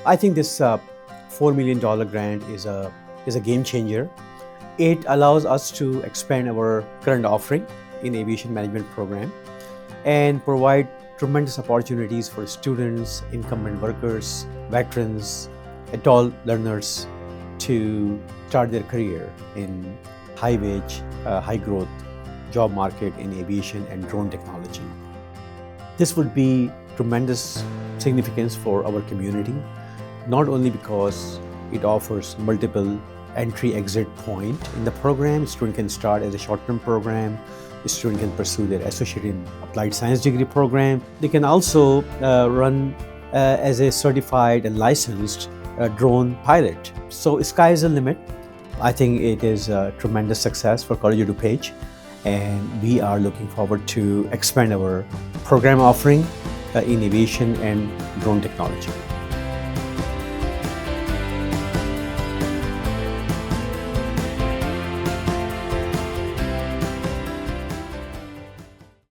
I think this $4 million grant is a game changer. It allows us to expand our current offering in aviation management program and provide tremendous opportunities for students, incumbent workers, veterans, adult learners to start their career in high wage, high growth job market in aviation and drone technology. This would be tremendous significance for our community, not only because it offers multiple entry-exit point in the program. A student can start as a short-term program. A student can pursue their associate in applied science degree program. They can also run as a certified and licensed drone pilot. So sky is the limit. I think it is a tremendous success for College of DuPage, and we are looking forward to expand our program offering in aviation and drone technology.